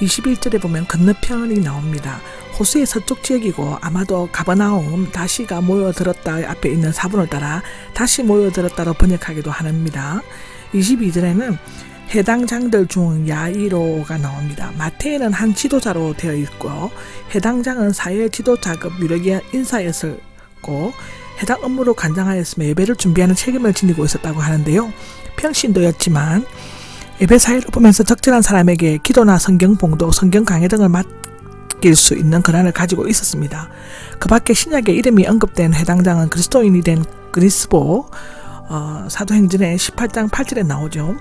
21절에 보면 건너편이 나옵니다. 호수의 서쪽 지역이고 아마도 가버나움 다시가 모여들었다 앞에 있는 사본을 따라 다시 모여들었다로 번역하기도 합니다. 22절에는 해당 장들 중 야이로가 나옵니다. 마태에는 한 지도자로 되어 있고 해당 장은 사회 지도자급 유력의 인사였고 해당 업무로 관장하였으며 예배를 준비하는 책임을 지니고 있었다고 하는데요. 평신도였지만 예배 사회를 보면서 적절한 사람에게 기도나 성경 봉독, 성경 강해 등을 맡길 수 있는 권한을 가지고 있었습니다. 그 밖에 신약에 이름이 언급된 해당 장은 그리스도인이 된 그리스보, 사도행전의 18장 8절에 나오죠.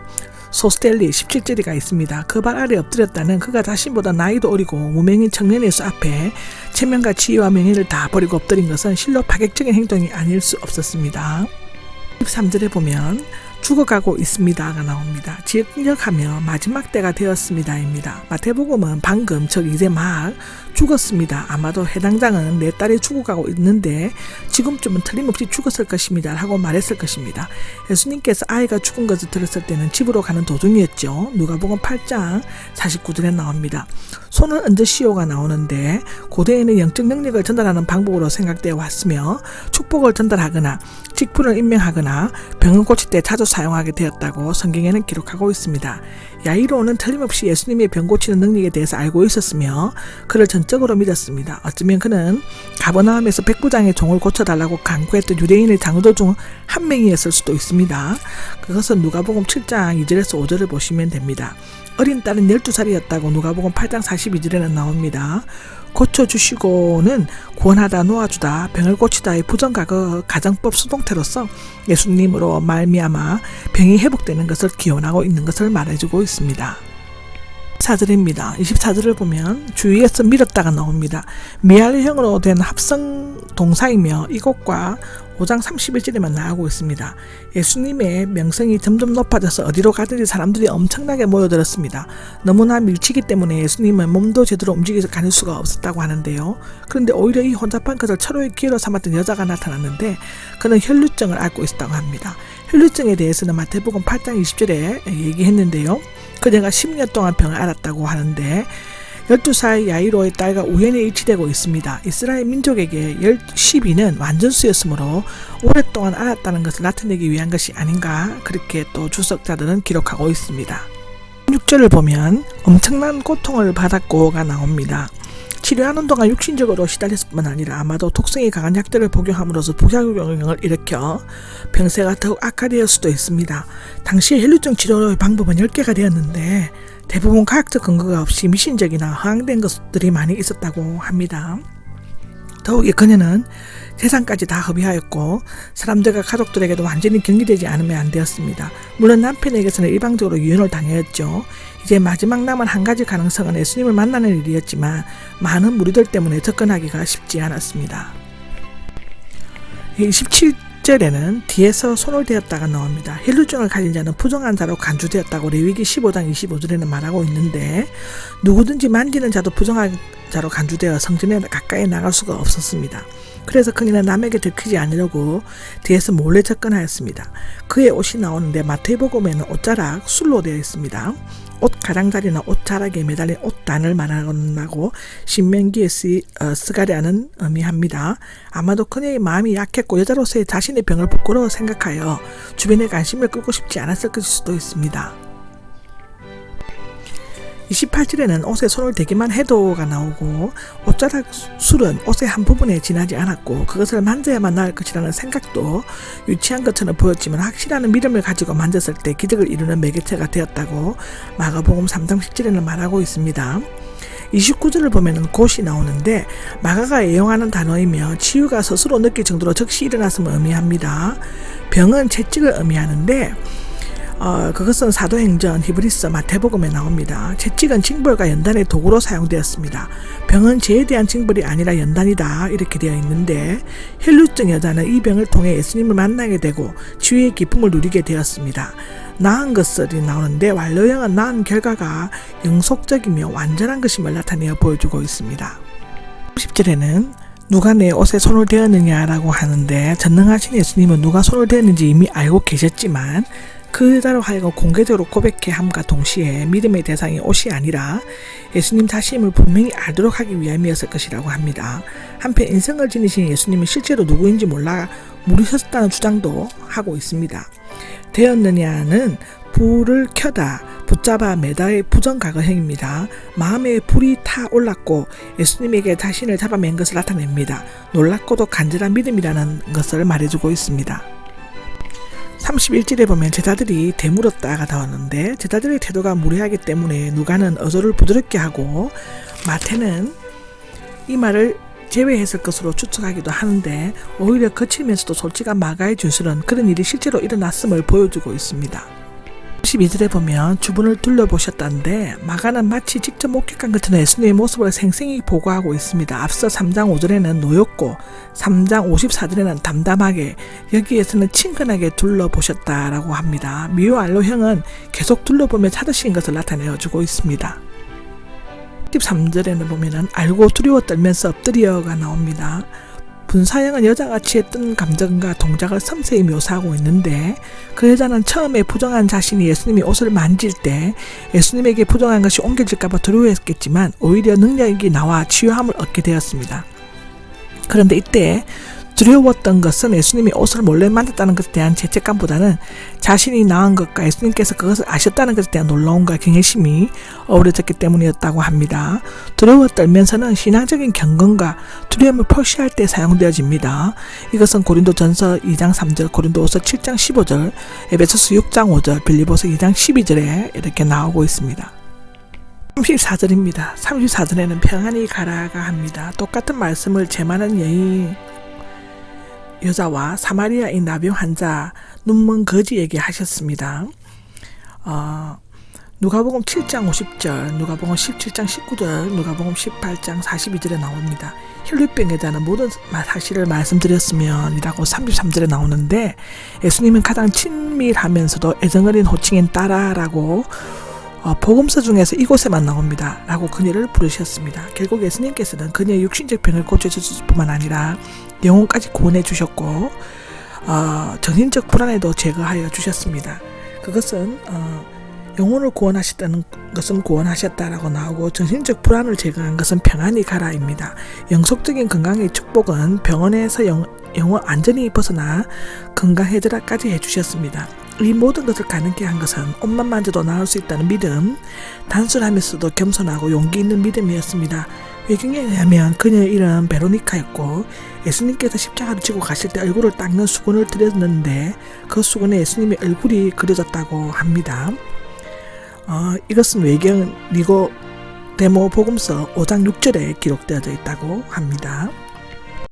소스텔리 17절이가 있습니다. 그 발 아래 엎드렸다는 그가 자신보다 나이도 어리고 무명인 청년 예수 앞에 체면과 지위와 명예를 다 버리고 엎드린 것은 실로 파격적인 행동이 아닐 수 없었습니다. 13절에 보면 죽어가고 있습니다가 나옵니다. 기억하며 마지막 때가 되었습니다입니다. 마태복음은 방금 즉 이제 막 죽었습니다. 아마도 해당 장은 내 딸이 죽어가고 있는데 지금쯤은 틀림없이 죽었을 것입니다 하고 말했을 것입니다. 예수님께서 아이가 죽은 것을 들었을 때는 집으로 가는 도중이었죠. 누가복음 8장 49절에 나옵니다. 손을 얹으시오가 나오는데 고대에는 영적 능력을 전달하는 방법으로 생각되어 왔으며 축복을 전달하거나 직분을 임명하거나 병을 고칠 때 자주 사용하게 되었다고 성경에는 기록하고 있습니다. 야이로는 틀림없이 예수님의 병 고치는 능력에 대해서 알고 있었으며 그를 전적으로 믿었습니다. 어쩌면 그는 가버나움에서 백부장의 종을 고쳐달라고 간구했던 유대인의 장로들 중 한 명이었을 수도 있습니다. 그것은 누가복음 7장 2절에서 5절을 보시면 됩니다. 어린 딸은 12살이었다고 누가복음 8장 42절에는 나옵니다. 고쳐주시고는 구원하다 놓아주다 병을 고치다의 부정과 그 가정법 수동태로서 예수님으로 말미암아 병이 회복되는 것을 기원하고 있는 것을 말해주고 있습니다. 24절입니다. 24절을 보면 주위에서 밀었다가 나옵니다. 미알형으로 된 합성 동사이며 이것과 5장 31절에만 나오고 있습니다. 예수님의 명성이 점점 높아져서 어디로 가든지 사람들이 엄청나게 모여들었습니다. 너무나 밀치기 때문에 예수님은 몸도 제대로 움직여서 가는 수가 없었다고 하는데요. 그런데 오히려 이 혼잡한 것을 철로의 기회로 삼았던 여자가 나타났는데 그는 혈루증을 앓고 있었다고 합니다. 혈루증에 대해서는 마태복음 8장 20절에 얘기했는데요. 그녀가 10년 동안 병을 앓았다고 하는데 12살 야이로의 딸과 우연히 일치되고 있습니다. 이스라엘 민족에게 12는 완전수였으므로 오랫동안 앓았다는 것을 나타내기 위한 것이 아닌가 그렇게 또 주석자들은 기록하고 있습니다. 6절을 보면 엄청난 고통을 받았고가 나옵니다. 치료하는 동안 육신적으로 시달렸을 뿐만 아니라 아마도 독성이 강한 약들을 복용함으로써 부작용을 일으켜 병세가 더욱 악화되었을 수도 있습니다. 당시 혈루증 치료의 방법은 10개가 되었는데 대부분 과학적 근거가 없이 미신적이나 허황된 것들이 많이 있었다고 합니다. 더욱이 그녀는 재산까지 다 허비하였고 사람들과 가족들에게도 완전히 격리되지 않으면 안 되었습니다. 물론 남편에게서는 일방적으로 유언을 당했죠. 이제 마지막 남은 한 가지 가능성은 예수님을 만나는 일이었지만 많은 무리들 때문에 접근하기가 쉽지 않았습니다. 17절에는 뒤에서 손을 대었다가 나옵니다. 혈루증을 가진 자는 부정한 자로 간주되었다고 레위기 15장 25절에는 말하고 있는데 누구든지 만지는 자도 부정한 자로 간주되어 성전에 가까이 나갈 수가 없었습니다. 그래서 그녀는 남에게 들키지 않으려고 뒤에서 몰래 접근하였습니다. 그의 옷이 나오는데 마태복음에는 옷자락 술로 되어 있습니다. 옷 가장자리나 옷자락에 매달린 옷단을 말하고 신명기에 쓰가랴는 의미합니다. 아마도 그녀의 마음이 약했고 여자로서의 자신의 병을 부끄러워 생각하여 주변에 관심을 끌고 싶지 않았을 것일 수도 있습니다. 28절에는 옷에 손을 대기만 해도가 나오고 옷자락 술은 옷의 한 부분에 지나지 않았고 그것을 만져야만 나을 것이라는 생각도 유치한 것처럼 보였지만 확실한 믿음을 가지고 만졌을 때 기적을 이루는 매개체가 되었다고 마가복음 3장 10절에는 말하고 있습니다. 29절을 보면 곧이 나오는데 마가가 애용하는 단어이며 치유가 스스로 느낄 정도로 즉시 일어났음을 의미합니다. 병은 채찍을 의미하는데 그것은 사도행전, 히브리서, 마태복음에 나옵니다. 채찍은 징벌과 연단의 도구로 사용되었습니다. 병은 죄에 대한 징벌이 아니라 연단이다 이렇게 되어 있는데 혈루증 여자는 이 병을 통해 예수님을 만나게 되고 치유의 기쁨을 누리게 되었습니다. 나은 것들이 나오는데 완료형은 나은 결과가 영속적이며 완전한 것임을 나타내어 보여주고 있습니다. 10절에는 누가 내 옷에 손을 대었느냐라고 하는데 전능하신 예수님은 누가 손을 대었는지 이미 알고 계셨지만 그 여자로 하여금 공개적으로 고백해 함과 동시에 믿음의 대상이 옷이 아니라 예수님 자신임을 분명히 알도록 하기 위함이었을 것이라고 합니다. 한편 인생을 지니신 예수님은 실제로 누구인지 몰라 물으셨다는 주장도 하고 있습니다. 되었느냐는 불을 켜다 붙잡아 매다의 부정과거형입니다. 마음에 불이 타 올랐고 예수님에게 자신을 잡아맨 것을 나타냅니다. 놀랍고도 간절한 믿음이라는 것을 말해주고 있습니다. 31절에 보면 제자들이 되물었다가 나왔는데 제자들의 태도가 무례하기 때문에 누가는 어조를 부드럽게 하고 마태는 이 말을 제외했을 것으로 추측하기도 하는데 오히려 거칠면서도 솔직한 마가의 진술은 그런 일이 실제로 일어났음을 보여주고 있습니다. 12절에 보면 주변을 둘러보셨다는데 마가는 마치 직접 목격한 것처럼 예수님의 모습을 생생히 보고하고 있습니다. 앞서 3장 5절에는 노였고 3장 54절에는 담담하게, 여기에서는 친근하게 둘러보셨다라고 합니다. 미오알로형은 계속 둘러보며 찾으신 것을 나타내어주고 있습니다. 13절에는 보면은 알고 두려워 떨면서 엎드려가 나옵니다. 분사형은 여자가 취했던 감정과 동작을 섬세히 묘사하고 있는데 그 여자는 처음에 부정한 자신이 예수님이 옷을 만질 때 예수님에게 부정한 것이 옮겨질까 봐 두려워했겠지만 오히려 능력이 나와 치유함을 얻게 되었습니다. 그런데 이때 두려웠던 것은 예수님이 옷을 몰래 만졌다는 것에 대한 죄책감보다는 자신이 나은 것과 예수님께서 그것을 아셨다는 것에 대한 놀라움과 경외심이 어우러졌기 때문이었다고 합니다. 두려워 떨면서는 신앙적인 경건과 두려움을 표시할 때 사용되어집니다. 이것은 고린도전서 2장 3절, 고린도후서 7장 15절, 에베소서 6장 5절, 빌립보서 2장 12절에 이렇게 나오고 있습니다. 34절입니다. 34절에는 평안히 가라가 합니다. 똑같은 말씀을 재많은 여자와 사마리아인 나병 환자 눈먼 거지에게 하셨습니다. 누가복음 7장 50절, 누가복음 17장 19절, 누가복음 18장 42절에 나옵니다. 혈류병 여자는 모든 사실을 말씀드렸으면 이라고 33절에 나오는데 예수님은 가장 친밀하면서도 애정어린 호칭인 따라라고 복음서 중에서 이곳에만 나옵니다. 라고 그녀를 부르셨습니다. 결국 예수님께서는 그녀의 육신적 병을 고쳐주실 뿐만 아니라 영혼까지 구원해 주셨고 정신적 불안에도 제거하여 주셨습니다. 그것은 영혼을 구원하셨다는 것은 구원하셨다라고 나오고 정신적 불안을 제거한 것은 평안히 가라입니다. 영속적인 건강의 축복은 병원에서 영혼 안전히 벗어나 건강해지라까지 해주셨습니다. 이 모든 것을 가능케 한 것은 옷만 만져도 나을 수 있다는 믿음, 단순하면서도 겸손하고 용기 있는 믿음이었습니다. 외경에 의하면 그녀의 이름 베로니카였고 예수님께서 십자가를 지고 가실 때 얼굴을 닦는 수건을 드렸는데 그 수건에 예수님의 얼굴이 그려졌다고 합니다. 이것은 외경 니고데모 복음서 5장 6절에 기록되어져 있다고 합니다.